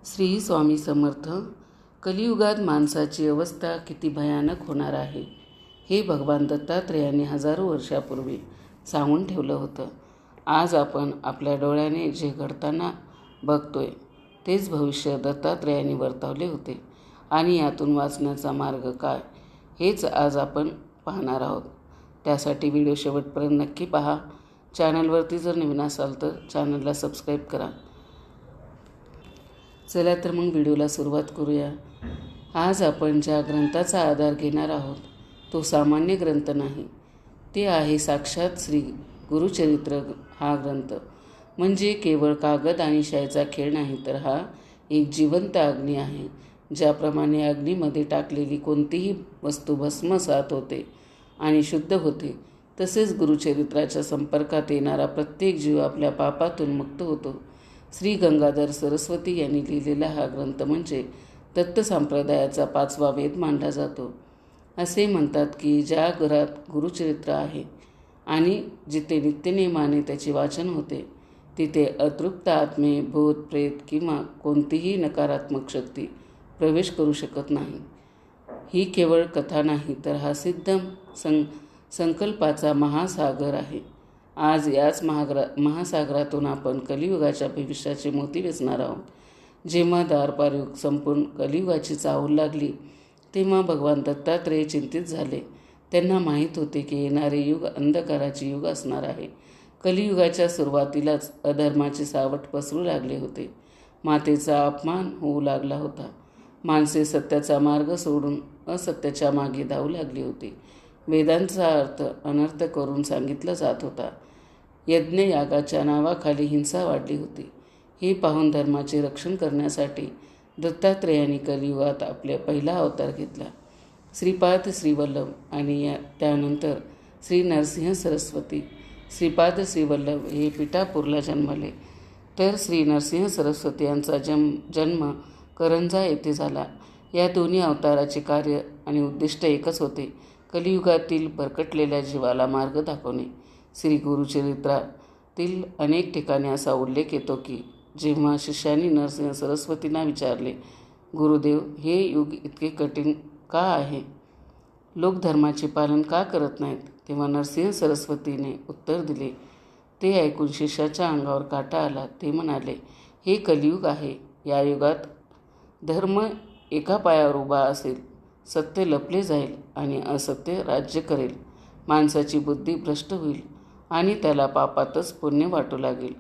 श्री स्वामी समर्थ. कलियुगात माणसाची अवस्था किती भयानक होणार आहे हे भगवान दत्तात्रेयांनी हजारो वर्षापूर्वी सांगून ठेवलं होतं. आज आपण आपल्या डोळ्याने जे घडताना बघतोय तेच भविष्य दत्तात्रेयांनी वर्तवले होते आणि यातून वाचण्याचा मार्ग काय हेच आज आपण पाहणार आहोत. त्यासाठी व्हिडिओ शेवटपर्यंत नक्की पहा. चॅनलवरती जर नवीन असाल तर चॅनलला सबस्क्राईब करा. चला तर मग व्हिडिओला सुरुवात करूया. आज आपण ज्या ग्रंथाचा आधार घेणार आहोत तो सामान्य ग्रंथ नाही, ते आहे साक्षात श्री गुरुचरित्र. हा ग्रंथ म्हणजे केवळ कागद आणि शाईचा खेळ नाही, तर हा एक जिवंत अग्नी आहे. ज्याप्रमाणे अग्नीमध्ये टाकलेली कोणतीही वस्तू भस्मसात होते आणि शुद्ध होते, तसेच गुरुचरित्राच्या संपर्कात येणारा प्रत्येक जीव आपल्या पापातून मुक्त होतो. श्री गंगाधर सरस्वती यांनी लिहिलेला हा ग्रंथ म्हणजे दत्त संप्रदायाचा 5वा वेद मानला जातो. असे म्हणतात की ज्या घरात गुरुचरित्र आहे आणि जिथे नित्यनेमाने त्याचे वाचन होते, तिथे अतृप्त आत्मे, भूत, प्रेत किंवा कोणतीही नकारात्मक शक्ती प्रवेश करू शकत नाही. ही केवळ कथा नाही, तर हा सिद्ध संकल्पाचा महासागर आहे. आज याच महासागरातून आपण कलियुगाच्या भविष्याचे मोती वेचणार आहोत. जेव्हा द्वापार युग संपून कलियुगाची चाहूल लागली, तेव्हा भगवान दत्तात्रेय चिंतित झाले. त्यांना माहीत होते की येणारे युग अंधकाराचे युग असणार आहे. कलियुगाच्या सुरुवातीलाच अधर्माचे सावट पसरू लागले होते. मातेचा अपमान होऊ लागला होता. माणसे सत्याचा मार्ग सोडून असत्याच्या मागे धावू लागली होती. वेदांचा अर्थ अनर्थ करून सांगितला जात होता. यज्ञयागाच्या नावाखाली हिंसा वाढली होती. हे पाहून धर्माचे रक्षण करण्यासाठी दत्तात्रेयांनी कलियुगात आपला पहिला अवतार घेतला. श्रीपाद श्रीवल्लभ आणि त्यानंतर श्री नरसिंह सरस्वती. श्रीपाद श्रीवल्लभ हे पिठापूरला जन्मले, तर श्री नरसिंह सरस्वती यांचा जन्म करंजा येथे झाला. या दोन्ही अवताराचे कार्य आणि उद्दिष्ट एकच होते, कलियुगातील भरकटलेल्या जीवाला मार्ग दाखवणे. श्री गुरुचरित्रातील अनेक ठिकाणी असा उल्लेख येतो की जेव्हा शिष्यांनी नरसिंह सरस्वतींना विचारले, गुरुदेव, हे युग इतके कठीण का आहे? लोक धर्माचे पालन का करत नाहीत? तेव्हा नरसिंह सरस्वतीने उत्तर दिले. ते ऐकून शिष्याच्या अंगावर काटा आला. ते म्हणाले, हे कलियुग आहे. या युगात धर्म एका पायावर उभा असेल, सत्य लपले जाईल आणि असत्य राज्य करेल. माणसाची बुद्धी भ्रष्ट होईल आणि त्याला पापातच पुण्य वाटू लागेल.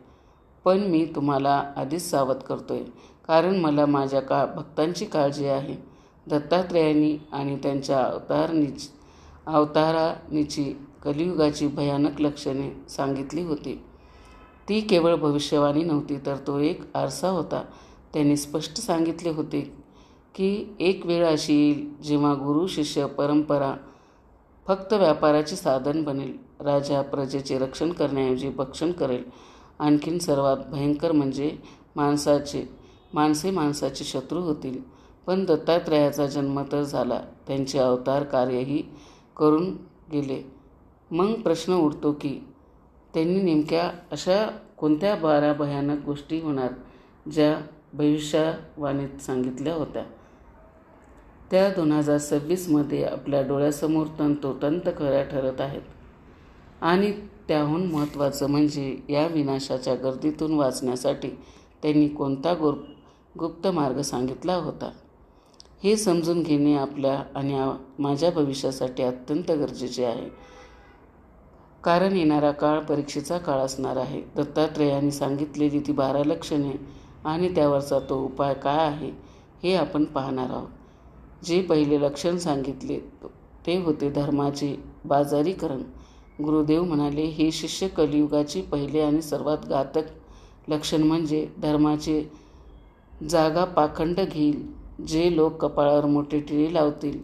पण मी तुम्हाला आधीच सावध करतोय, कारण मला माझ्या भक्तांची काळजी आहे. दत्तात्रेयांनी आणि त्यांच्या अवतारांची कलियुगाची भयानक लक्षणे सांगितली होती. ती केवळ भविष्यवाणी नव्हती, तर तो एक आरसा होता. त्यांनी स्पष्ट सांगितले होते की एक वेळ अशी येईल जेव्हा गुरु शिष्य परंपरा फक्त व्यापाराचे साधन बनेल. राजा प्रजेचे रक्षण करण्याऐवजी भक्षण करेल. आणखीन सर्वात भयंकर म्हणजे माणसे माणसाचे शत्रू होतील. पण दत्तात्रेयाचा जन्म तर झाला, त्यांचे अवतार कार्यही करून गेले. मग प्रश्न उठतो की त्यांनी नेमक्या अशा कोणत्या 12 भयानक गोष्टी होणार ज्या भविष्यवाणीत सांगितल्या होत्या? त्या 2026 आपल्या डोळ्यासमोर तंतोतंत खऱ्या ठरत आहेत. आणि त्याहून महत्त्वाचं म्हणजे या विनाशाच्या गर्दीतून वाचण्यासाठी त्यांनी कोणता गुप्त मार्ग सांगितला होता, हे समजून घेणे आपल्या आणि माझ्या भविष्यासाठी अत्यंत गरजेचे आहे. कारण येणारा काळ परीक्षेचा काळ असणार आहे. दत्तात्रेयांनी सांगितलेली ती 12 लक्षणे आणि त्यावरचा तो उपाय काय आहे हे आपण पाहणार आहोत. जे पहिले लक्षण सांगितले ते होते धर्माचे बाजारीकरण. गुरुदेव म्हणाले, हे शिष्य, कलियुगाचे पहिले आणि सर्वात घातक लक्षण म्हणजे धर्माचे जागा पाखंड घेईल. जे लोक कपाळावर मोठे टिळे लावतील,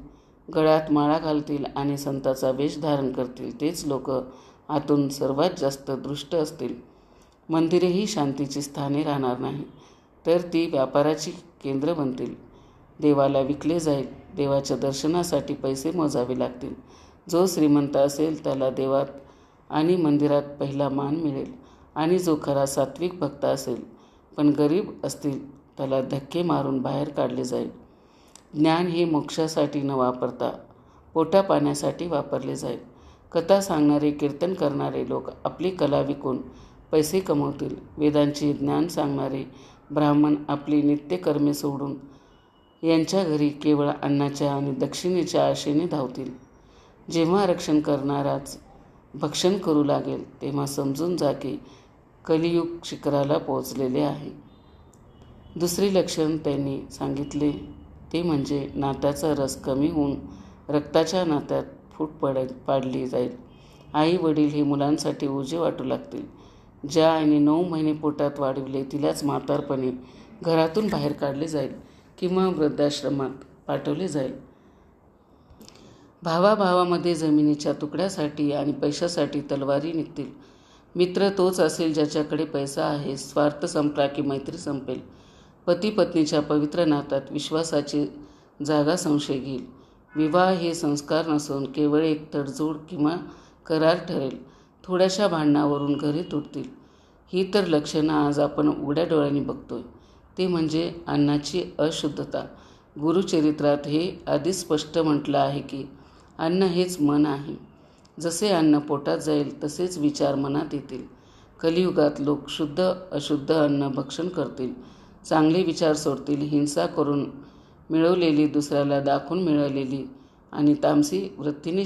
गळ्यात माळा घालतील आणि संताचा वेश धारण करतील, तेच लोक आतून सर्वात जास्त दुष्ट असतील. मंदिरेही शांतीची स्थाने राहणार नाही, तर ती व्यापाराची केंद्र बनतील. देवाला विकले जाईल. देवाच्या दर्शनासाठी पैसे मोजावे लागतील. जो श्रीमंत असेल त्याला देवात आणि मंदिरात पहिला मान मिळेल आणि जो खरा सात्विक भक्त असेल पण गरीब असतील त्याला धक्के मारून बाहेर काढले जाईल. ज्ञान हे मोक्षासाठी न वापरता पोटापाण्यासाठी वापरले जाईल. कथा सांगणारे, कीर्तन करणारे लोक आपली कला विकून पैसे कमवतील. वेदांचे ज्ञान सांगणारे ब्राह्मण आपली नित्यकर्मे सोडून यांच्या घरी केवळ अन्नाच्या आणि दक्षिणेच्या आशेने धावतील. जेव्हा रक्षण करणाराच भक्षण करू लागेल तेव्हा समजून जा की कलियुग शिखराला पोहोचलेले आहे. दुसरे लक्षण त्यांनी सांगितले ते म्हणजे नात्याचा रस कमी होऊन रक्ताच्या नात्यात फूट पाडली जाईल. आई वडील हे मुलांसाठी ओझे वाटू लागतील. ज्या आईने 9 महिने पोटात वाढविले तिलाच म्हातारपणी घरातून बाहेर काढले जाईल किंवा वृद्धाश्रमात पाठवले जाईल. भावाभावामध्ये जमिनीच्या तुकड्यासाठी आणि पैशासाठी तलवारी निघतील. मित्र तोच असेल ज्याच्याकडे पैसा आहे. स्वार्थ संपला की मैत्री संपेल. पती पत्नीच्या पवित्र नात्यात विश्वासाची जागा संशय घेईल. विवाह हे संस्कार नसून केवळ एक तडजोड किंवा करार ठरेल. थोड्याशा भांडणावरून घरे तुटतील. ही तर लक्षणं आज आपण उघड्या डोळ्यांनी बघतोय. ते म्हणजे अन्नाची अशुद्धता. गुरुचरित्रात हे आधीच स्पष्ट म्हटलं आहे की अन्न हेच मन आहे. जसे अन्न पोटात जाईल तसेच विचार मनात येतील. कलियुगात लोक शुद्ध अशुद्ध अन्न भक्षण करतील. चांगले विचार सोडतील. हिंसा करून मिळवलेली, दुसऱ्याला दाखवून मिळवलेली आणि तामसी वृत्तीने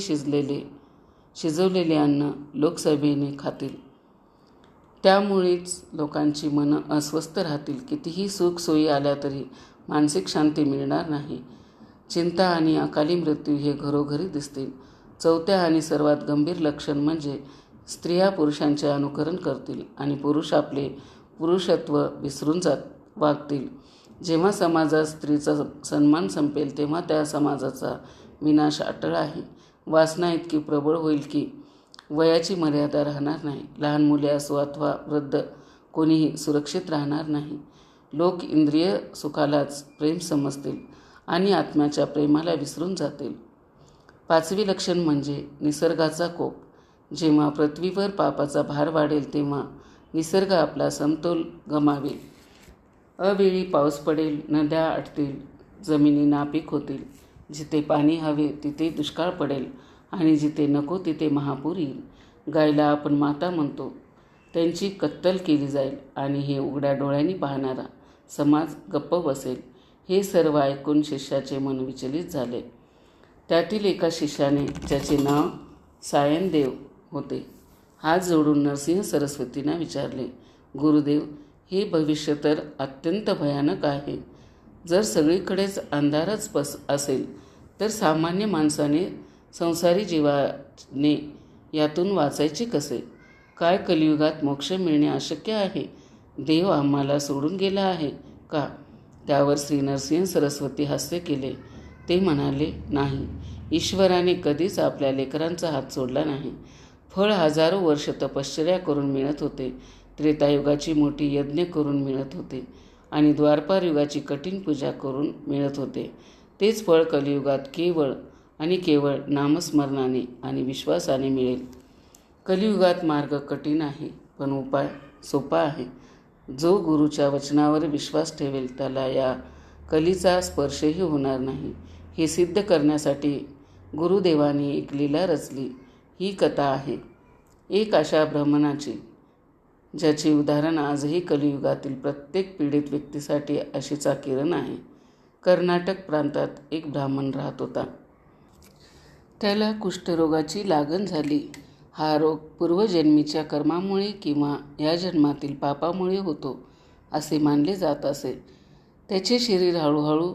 शिजवलेले अन्न लोकसभेने खातील. त्यामुळेच लोकांची मनं अस्वस्थ राहतील. कितीही सुखसोयी आल्या तरी मानसिक शांती मिळणार नाही. चिंता आणि अकाली मृत्यू हे घरोघरी दिसतील. चौथे आणि सर्वात गंभीर लक्षण म्हणजे स्त्रिया पुरुषांचे अनुकरण करतील आणि पुरुष आपले पुरुषत्व विसरून वागतील. जेव्हा समाजात स्त्रीचा सन्मान संपेल तेव्हा त्या समाजाचा विनाश अटळ आहे. वासना इतकी प्रबळ होईल की वयाची मर्यादा राहणार नाही. लहान मुले असो अथवा वृद्ध कोणीही सुरक्षित राहणार नाही. लोक इंद्रिय सुखालाच प्रेम समजतील आणि आत्म्याच्या प्रेमाला विसरून जातील. पाचवे लक्षण म्हणजे निसर्गाचा कोप. जेव्हा पृथ्वीवर पापाचा भार वाढेल तेव्हा निसर्ग आपला समतोल गमावेल. अवेळी पाऊस पडेल, नद्या आटतील, जमिनी नापीक होतील. जिथे पाणी हवे तिथे दुष्काळ पडेल आणि जिथे नको तिथे महापूर येईल. गायला आपण माता म्हणतो त्यांची कत्तल केली जाईल आणि हे उघड्या डोळ्यांनी पाहणारा समाज गप्प बसेल. हे सर्व ऐकून शिष्याचे मन विचलित झाले. त्यातील एका शिष्याने, ज्याचे नाव सायनदेव होते, हात जोडून नरसिंह सरस्वतींना विचारले, गुरुदेव, हे भविष्य तर अत्यंत भयानक आहे. जर सगळीकडेच अंधारच असेल तर सामान्य माणसाने, संसारी जीवाने यातून वाचायचे कसे? काय कलियुगात मोक्ष मिळणे अशक्य आहे? देव आम्हाला सोडून गेला आहे का? त्यावर श्री नरसिंह सरस्वती हास्य केले. ते म्हणाले, नाही, ईश्वराने कधीच आपल्या लेकरांचा हात सोडला नाही. फळ हजारो वर्ष तपश्चर्या करून मिळत होते. त्रेतायुगाची मोठी यज्ञ करून मिळत होते आणि द्वापार युगाची कठीण पूजा करून मिळत होते. तेच फळ कलियुगात केवळ आणि केवळ नामस्मरणाने आणि विश्वासाने मिळेल. कलियुगात मार्ग कठीण आहे पण उपाय सोपा आहे. जो गुरुच्या वचनावर विश्वास ठेवेल त्याला या कलीचा स्पर्शही होणार नाही. हे सिद्ध करण्यासाठी गुरुदेवांनी एक लीला रचली. ही कथा आहे एक अशा ब्राह्मणाची, ज्याचे उदाहरण आजही कलियुगातील प्रत्येक पीडित व्यक्तीसाठी आशेचा किरण आहे. कर्नाटक प्रांतात एक ब्राह्मण राहत होता. त्याला कुष्ठरोगाची लागण झाली. हा रोग पूर्वजन्मीच्या कर्मामुळे किंवा या जन्मातील पापामुळे होतो असे मानले जात असे. त्याचे शरीर हळूहळू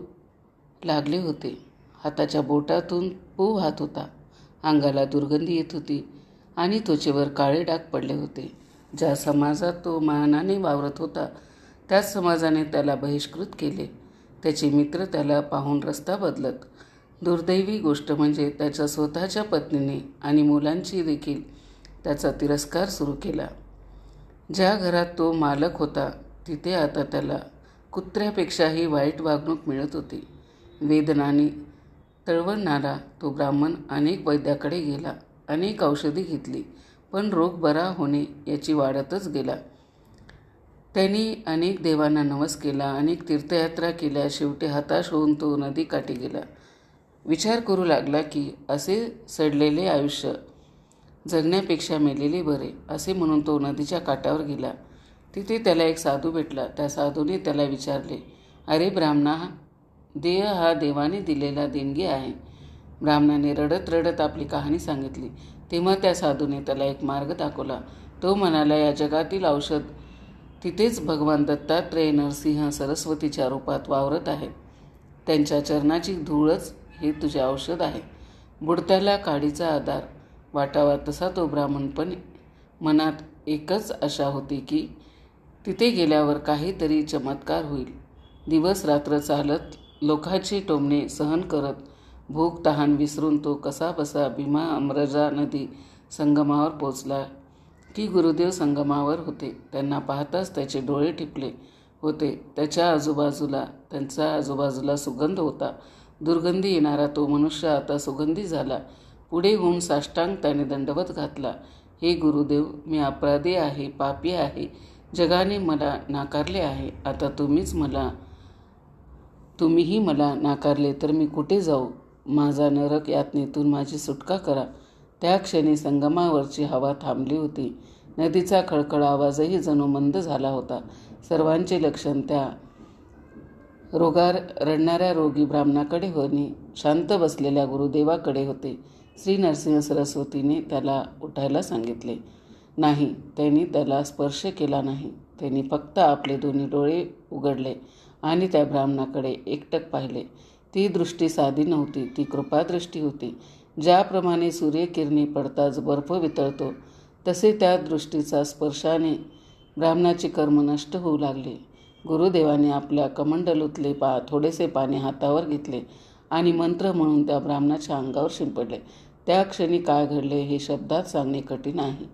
लागले होते. हाताच्या बोटातून पू वाहत होता. अंगाला दुर्गंधी येत होती आणि त्वचेवर काळे डाग पडले होते. ज्या समाजात तो मानाने वावरत होता त्याच समाजाने त्याला बहिष्कृत केले. त्याचे मित्र त्याला पाहून रस्ता बदलत. दुर्दैवी गोष्ट म्हणजे त्याच्या स्वतःच्या पत्नीने आणि मुलांची देखील त्याचा तिरस्कार सुरू केला. ज्या घरात तो मालक होता तिथे आता त्याला कुत्र्यापेक्षाही वाईट वागणूक मिळत होती. वेदनाने तळवळणारा तो ब्राह्मण अनेक वैद्याकडे गेला. अनेक औषधी घेतली पण रोग बरा होणे याची वाढतच गेला. त्यांनी अनेक देवांना नमस केला, अनेक तीर्थयात्रा केल्या. शेवटी हताश होऊन तो नदीकाठी गेला. विचार करू लागला की असे सडलेले आयुष्य जगण्यापेक्षा मेलेले बरे, असे म्हणून तो नदीच्या काठावर गेला. तिथे त्याला एक साधू भेटला. त्या साधूने त्याला विचारले, अरे ब्राह्मणा, देह हा देवाने दिलेला देणगी आहे. ब्राह्मणाने रडत रडत आपली कहाणी सांगितली. तेव्हा त्या साधूने त्याला एक मार्ग दाखवला. तो म्हणाला, या जगातील औषध तिथेच भगवान दत्तात्रेय नरसिंह सरस्वतीच्या रूपात वावरत आहेत. त्यांच्या चरणाची धूळच हे तुझे औषध आहे. बुडत्याला काडीचा आधार वाटावा तसा तो ब्राह्मण, पण मनात एकच आशा होती की तिथे गेल्यावर काहीतरी चमत्कार होईल. दिवस रात्र चालत, लोकांची टोमणे सहन करत, भूक तहान विसरून तो कसाबसा भीमा अमरजा नदी संगमावर पोचला की गुरुदेव संगमावर होते. त्यांना पाहताच त्याचे डोळे ठिपले होते. त्यांच्या आजूबाजूला सुगंध होता. दुर्गंधी येणारा तो मनुष्य आता सुगंधी झाला. पुढे होऊन साष्टांग त्याने दंडवत घातला. हे गुरुदेव, मी अपराधी आहे, पापी आहे. जगाने मला नाकारले आहे. आता तुम्हीही मला नाकारले तर मी कुठे जाऊ? माझा नरक यातनेतून माझी सुटका करा. त्या क्षणी संगमावरची हवा थांबली होती. नदीचा खळखळ आवाजही जणू मंद झाला होता. सर्वांचे लक्षण त्या रडणाऱ्या रोगी ब्राह्मणाकडे होणे शांत बसलेल्या गुरुदेवाकडे होते. श्री नरसिंह सरस्वतीने त्याला उठायला सांगितले नाही. त्यांनी त्याला स्पर्श केला नाही. त्यांनी फक्त आपले दोन्ही डोळे उघडले आणि त्या ब्राह्मणाकडे एकटक पाहिले. ती दृष्टी साधी नव्हती, ती कृपादृष्टी होती. ज्याप्रमाणे सूर्यकिरणी पडताच बर्फ वितळतो, तसे त्या दृष्टीचा स्पर्शाने ब्राह्मणाचे कर्म नष्ट होऊ लागले. गुरुदेवाने आपल्या कमंडलूतले थोडेसे पाणी हातावर घेतले आणि मंत्र म्हणून त्या ब्राह्मणाच्या अंगावर शिंपडले. त्या क्षणी काय घडले हे शब्दात सांगणे कठीण आहे.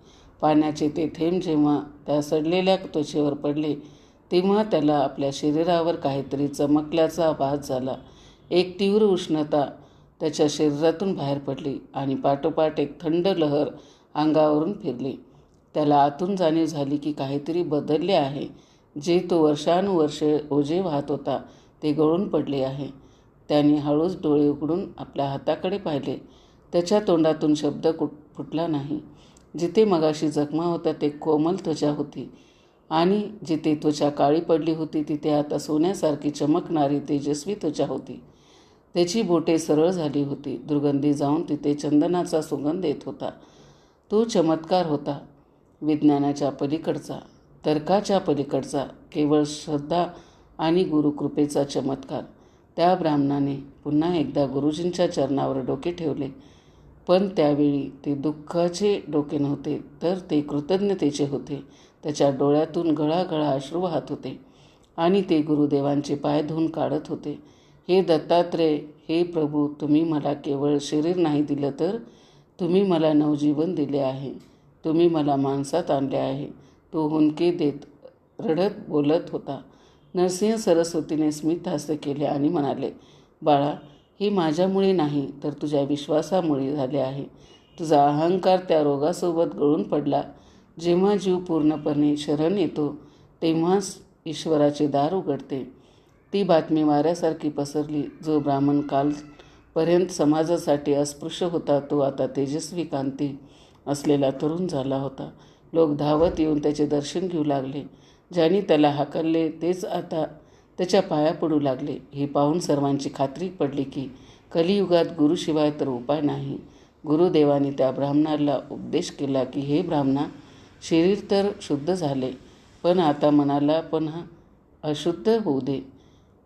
पाण्याचे ते थेंब जेव्हा त्या सडलेल्या त्वचेवर पडले, तेव्हा त्याला आपल्या शरीरावर काहीतरी चमकल्याचा भास झाला. एक तीव्र उष्णता त्याच्या शरीरातून बाहेर पडली आणि पाठोपाठ एक थंड लहर अंगावरून फिरली. त्याला आतून जाणीव झाली की काहीतरी बदलले आहे. जे तो वर्षानुवर्षे ओझे वाहत होता ते गळून पडले आहे. त्याने हळूच डोळे उघडून आपल्या हाताकडे पाहिले. त्याच्या तोंडातून शब्द फुटला नाही. जिथे मगाशी जखमा होत्या ते कोमल त्वचा होती आणि जिथे त्वचा काळी पडली होती तिथे आता सोन्यासारखी चमकणारी तेजस्वी त्वचा होती. त्याची बोटे सरळ झाली होती. दुर्गंधी जाऊन तिथे चंदनाचा सुगंध येत होता. तो चमत्कार होता, विज्ञानाच्या पलीकडचा, तर्काच्या पलीकडचा, केवळ श्रद्धा आणि गुरुकृपेचा चमत्कार. त्या ब्राह्मणाने पुन्हा एकदा गुरुजींच्या चरणावर डोके ठेवले. पण त्यावेळी ते दुःखाचे डोके नव्हते, तर ते कृतज्ञतेचे होते. त्याच्या डोळ्यातून गळागळा अश्रू वाहत होते आणि ते गुरुदेवांचे पाय धुवून काढत होते. हे दत्तात्रेय, हे प्रभू, तुम्ही मला केवळ शरीर नाही दिलं, तर तुम्ही मला नवजीवन दिले आहे. तुम्ही मला माणसात आणले आहे. तो हुंदके देत रडत बोलत होता. नरसिंह सरस्वतीने स्मित हास्य केले आणि म्हणाले, बाळा, हे माझ्यामुळे नाही तर तुझ्या विश्वासामुळे झाले आहे. तुझा अहंकार त्या रोगासोबत गळून पडला. जेव्हा जीव पूर्णपणे शरण येतो तेव्हाच ईश्वराचे दार उघडते. ती बातमी वाऱ्यासारखी पसरली. जो ब्राह्मण कालपर्यंत समाजासाठी अस्पृश्य होता तो आता तेजस्वी कांती असलेला तरुण झाला होता. लोक धावत येऊन त्याचे दर्शन घेऊ लागले. ज्यांनी त्याला हाकलले तेच आता त्याच्या पाया पडू लागले. हे पाहून सर्वांची खात्री पडली की कलियुगात गुरुशिवाय तर उपाय नाही. गुरुदेवाने त्या ब्राह्मणाला उपदेश केला की हे ब्राह्मणा, शरीर तर शुद्ध झाले, पण आता मनाला पण अशुद्ध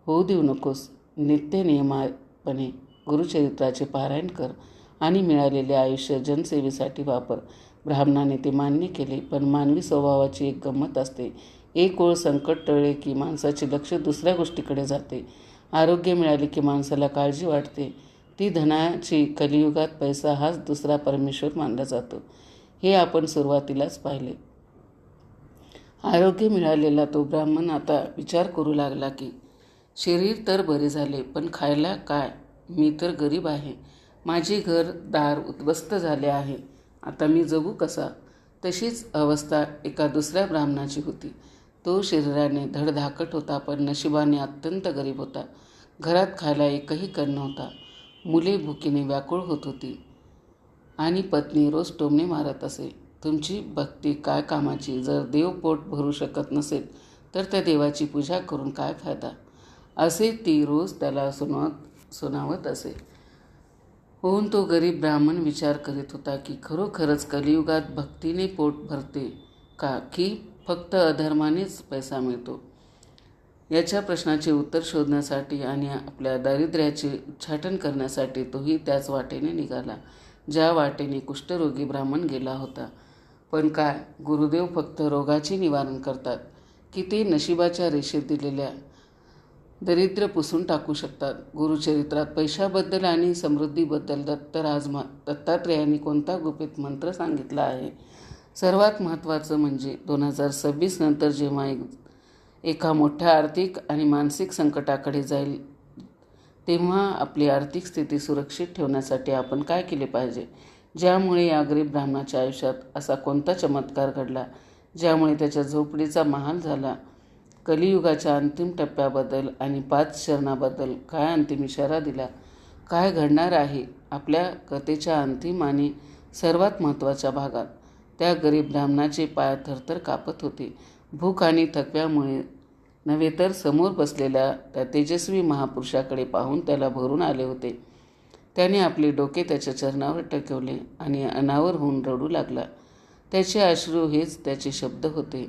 होऊ देऊ नकोस. नित्य नियमापणे गुरुचरित्राचे पारायण कर आणि मिळालेले आयुष्य जनसेवेसाठी वापर. ब्राह्मणाने ते मान्य केले. पण मानवी स्वभावाची एक गंमत असते. एक ओळ संकट टळले की माणसाचे लक्ष दुसऱ्या गोष्टीकडे जाते. आरोग्य मिळाले की माणसाला काळजी वाटते. ती धनाची. कलियुगात पैसा हाच दुसरा परमेश्वर मानला जातो. हे आपण सुरुवातीलाच पाहिले. आरोग्य मिळालेला तो ब्राह्मण आता विचार करू लागला की शरीर तर बरे झाले, पण खायला काय? मी तर गरीब आहे. माझे घर दार उद्ध्वस्त झाले आहे. आता मी जगू कसा? तशीच अवस्था एका दुसऱ्या ब्राह्मणाची होती. तो शरीराने धडधाकट होता, पण नशिबाने अत्यंत गरीब होता. घरात खायला एकही कण नव्हता. मुले भुकीने व्याकुळ होत होती आणि पत्नी रोज टोमणे मारत असे. तुमची भक्ती काय कामाची? जर देव पोट भरू शकत नसेल तर त्या देवाची पूजा करून काय फायदा? असे ती रोज त्याला सुनावत असे. होऊन तो गरीब ब्राह्मण विचार करीत होता की खरोखरच कलियुगात भक्तीने पोट भरते का, की फक्त अधर्मानेच पैसा मिळतो? याच्या प्रश्नाचे उत्तर शोधण्यासाठी आणि आपल्या दारिद्र्याचे उच्चाटन करण्यासाठी तोही त्याच वाटेने निघाला ज्या वाटेने कुष्ठरोगी ब्राह्मण गेला होता. पण काय, गुरुदेव फक्त रोगाचे निवारण करतात की ते नशिबाच्या रेषेत दिलेल्या दरिद्र पुसून टाकू शकतात? गुरुचरित्रात पैशाबद्दल आणि समृद्धीबद्दल दत्तात्रेयांनी कोणता गुपित मंत्र सांगितला आहे? सर्वात महत्त्वाचं म्हणजे 2026 नंतर जेव्हा एका मोठ्या आर्थिक आणि मानसिक संकटाकडे जाईल तेव्हा आपली आर्थिक स्थिती सुरक्षित ठेवण्यासाठी आपण काय केले पाहिजे? ज्यामुळे या गरीब ब्राह्मणाच्या आयुष्यात असा कोणता चमत्कार घडला ज्यामुळे त्याच्या झोपडीचा महाल झाला? कलियुगाच्या अंतिम टप्प्याबद्दल आणि 5 चरणाबद्दल काय अंतिम इशारा दिला? काय घडणार आहे आपल्या कथेच्या अंतिम आणि सर्वात महत्त्वाच्या भागात? त्या गरीब ब्राह्मणाचे पाय थरथर कापत होते. भूक आणि थकव्यामुळे नव्हे तर समोर बसलेल्या त्या तेजस्वी महापुरुषाकडे पाहून त्याला भरून आले होते. त्याने आपले डोके त्याच्या चरणावर टेकवले आणि अनावर होऊन रडू लागला. त्याचे अश्रू हेच त्याचे शब्द होते.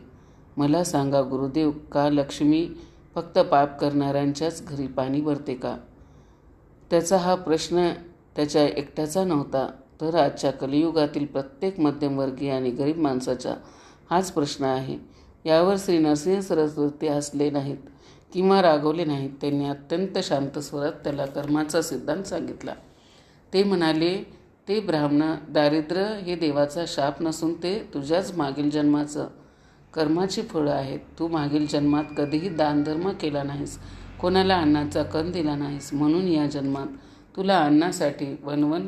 मला सांगा गुरुदेव, का लक्ष्मी फक्त पाप करणाऱ्यांच्याच घरी पाणी भरते का? त्याचा हा प्रश्न त्याच्या एकट्याचा नव्हता, तर आजच्या कलियुगातील प्रत्येक मध्यमवर्गीय आणि गरीब माणसाचा हाच प्रश्न आहे. यावर श्री नरसिंह सरस्वती हसले नाहीत किंवा रागवले नाहीत. त्यांनी अत्यंत शांत स्वरात त्याला कर्माचा सिद्धांत सांगितला. ते म्हणाले, ते ब्राह्मणा, दारिद्र्य हे देवाचा शाप नसून ते तुझ्याच मागील जन्माचं कर्माची फळं आहेत. तू मागील जन्मात कधीही दानधर्म केला नाहीस, कोणाला अन्नाचा कण दिला नाहीस, म्हणून या जन्मात तुला अन्नासाठी वणवण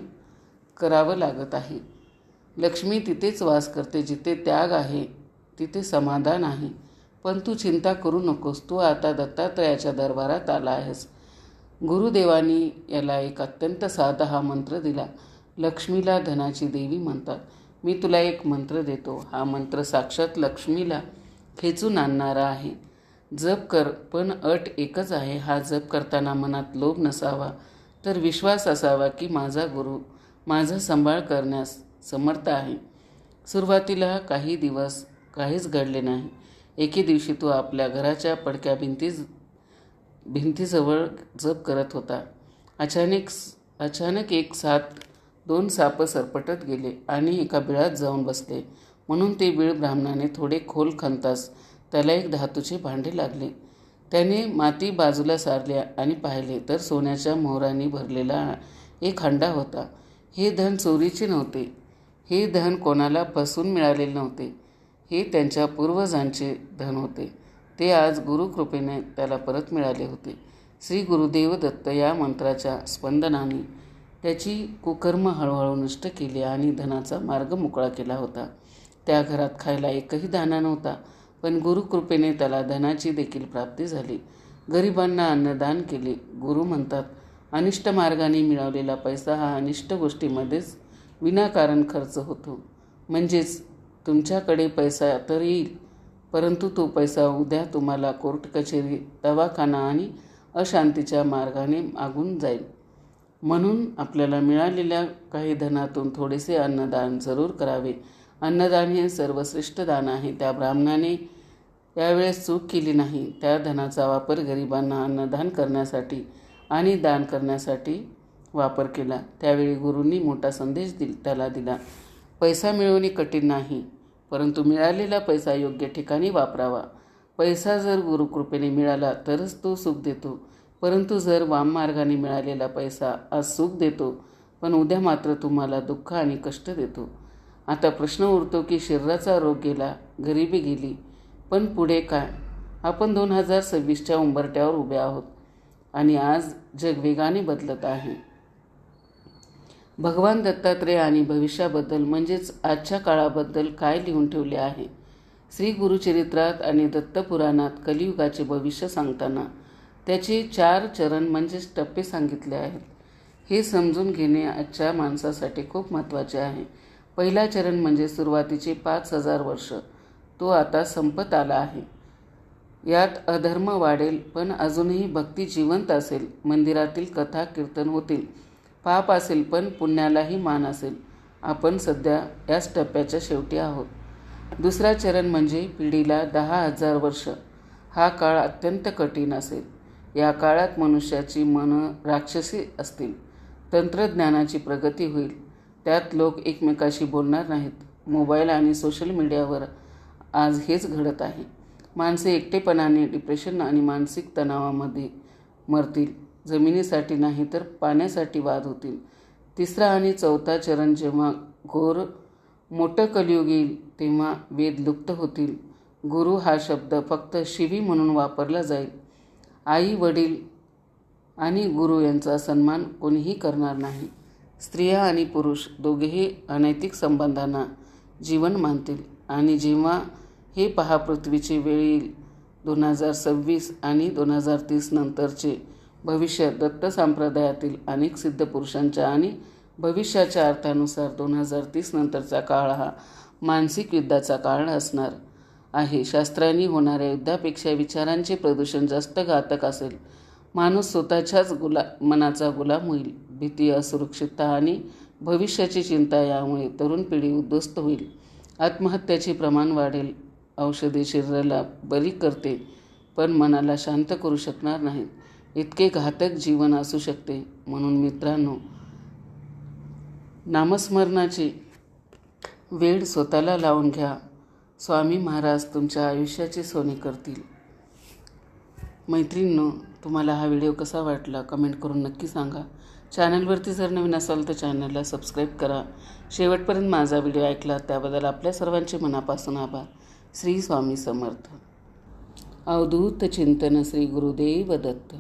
करावं लागत आहे. लक्ष्मी तिथेच वास करते जिथे त्याग आहे, तिथे समाधान आहे. पण तू चिंता करू नकोस, तू आता दत्तात्रयाच्या दरबारात आला आहेस. गुरुदेवांनी याला एक अत्यंत साधा हा मंत्र दिला. लक्ष्मीला धनाची देवी म्हणतात. मी तुला एक मंत्र देतो. हा मंत्र साक्षात लक्ष्मीला खेचून आणणारा आहे. जप कर, पण अट एकच आहे. हा जप करताना मनात लोभ नसावा, तर विश्वास असावा की माझा गुरु माझा सांभाळ करण्यास समर्थ आहे. सुरुवातीला काही दिवस काहीच घडले नाही. एके दिवशी तो आपल्या घराच्या पडक्या भिंतीजवळ जप करत होता. अचानक एक साथ 2 साप सरपटत गेले आणि एका बिळात जाऊन बसले. म्हणून ते बिळ ब्राह्मणाने थोडे खोल खणताच त्याला एक धातूचे भांडे लागले. त्याने माती बाजूला सारली आणि पाहिले तर सोन्याच्या मोहरांनी भरलेला एक हंडा होता. हे धन चोरीचे नव्हते. हे धन कोणाला फसवून मिळालेले नव्हते. हे त्यांच्या पूर्वजांचे धन होते. ते आज गुरुकृपेने त्याला परत मिळाले होते. श्री गुरुदेव दत्त या मंत्राच्या स्पंदनाने त्याची कुकर्म हळूहळू नष्ट केली आणि धनाचा मार्ग मोकळा केला होता. त्या घरात खायला एकही दाणा नव्हता, पण गुरुकृपेने त्याला धनाची देखील प्राप्ती झाली. गरिबांना अन्नदान केले. गुरु म्हणतात, अनिष्ट मार्गाने मिळवलेला पैसा हा अनिष्ट गोष्टीमध्येच विनाकारण खर्च होतो. म्हणजेच तुमच्याकडे पैसा तर येईल, परंतु तो पैसा उद्या तुम्हाला कोर्ट कचेरी, दवाखाना आणि अशांतीच्या मार्गाने मागून जाईल. म्हणून आपल्याला मिळालेल्या काही धनातून थोडेसे अन्नदान जरूर करावे. अन्नदान हे सर्वश्रेष्ठ दान आहे. त्या ब्राह्मणाने यावेळेस चूक केली नाही. त्या धनाचा वापर गरिबांना अन्नदान करण्यासाठी आणि दान करण्यासाठी वापर केला. त्यावेळी गुरूंनी मोठा संदेश त्याला दिला. पैसा मिळवणे कठीण नाही, परंतु मिळालेला पैसा योग्य ठिकाणी वापरावा. पैसा जर गुरुकृपेने मिळाला तरच तो सुख देतो, परंतु जर वाममार्गाने मिळालेला पैसा आज सुख देतो, पण उद्या मात्र तुम्हाला दुःख आणि कष्ट देतो. आता प्रश्न उरतो की शरीराचा रोग गेला, गरिबी गेली, पण पुढे काय? आपण 2026च्या उंबरठ्यावर उभे आहोत आणि आज जग वेगाने बदलत आहे. भगवान दत्तात्रेय आणि भविष्याबद्दल म्हणजेच आजच्या काळाबद्दल काय लिहून ठेवले आहे श्री गुरुचरित्रात आणि दत्तपुराणात कलियुगाचे भविष्य सांगताना त्याचे 4 चरण म्हणजेच टप्पे सांगितले आहेत. हे समजून घेणे आजच्या माणसासाठी खूप महत्त्वाचे आहे. पहिला चरण म्हणजे सुरुवातीचे 5000 वर्ष. तो आता संपत आला आहे. यात अधर्म वाढेल, पण अजूनही भक्ती जिवंत असेल. मंदिरातील कथा कीर्तन होतील. पाप असेल, पण पुण्यालाही मान असेल. आपण सध्या याच टप्प्याच्या शेवटी आहोत. दुसरा चरण म्हणजे पिढीला 10,000 वर्ष. हा काळ अत्यंत कठीण असेल. या काळात मनुष्याची मनं राक्षसी असतील. तंत्रज्ञानाची प्रगती होईल. त्यात लोक एकमेकाशी बोलणार नाहीत. मोबाईल आणि सोशल मीडियावर आज हेच घडत आहे. माणसे एकटेपणाने, डिप्रेशन आणि मानसिक तणावामध्ये मरतील. जमिनीसाठी नाही तर पाण्यासाठी वाद होतील. तिसरा आणि चौथा चरण जेव्हा घोर मोठं कलियुग येईल तेव्हा वेद लुप्त होतील. गुरु हा शब्द फक्त शिवी म्हणून वापरला जाईल. आई, वडील आणि गुरु यांचा सन्मान कोणीही करणार नाही. स्त्रिया आणि पुरुष दोघेही अनैतिक संबंधांना जीवन मानतील. आणि जेव्हा हे पहा पृथ्वीची वेळ येईल, 2026 आणि 2030 नंतरचे भविष्य दत्त संप्रदायातील अनेक सिद्ध पुरुषांच्या आणि भविष्याच्या अर्थानुसार 2030 नंतरचा काळ हा मानसिक युद्धाचा काळ असणार आहे. शास्त्रांनी होणाऱ्या युद्धापेक्षा विचारांचे प्रदूषण जास्त घातक असेल. माणूस स्वतःच्याच मनाचा गुलाम होईल. भीती, असुरक्षितता आणि भविष्याची चिंता यामुळे तरुण पिढी उद्ध्वस्त होईल. आत्महत्याचे प्रमाण वाढेल. औषधे शरीराला बरी करते, पण मनाला शांत करू शकणार नाहीत. इतके घातक जीवन असू शकते. म्हणून मित्रांनो, नामस्मरणाची वेळ स्वतःला लावून घ्या. स्वामी महाराज तुमच्या आयुष्याचे सोने करतील. मैत्रिणींनो, तुम्हाला हा व्हिडिओ कसा वाटला कमेंट करून नक्की सांगा. चॅनलवरती जर नवीन असाल तर चॅनलला सबस्क्राईब करा. शेवटपर्यंत माझा व्हिडिओ ऐकला त्याबद्दल आपल्या सर्वांचे मनापासून आभार. श्री स्वामी समर्थ. अवधूत चिंतन श्री गुरुदेव दत्त.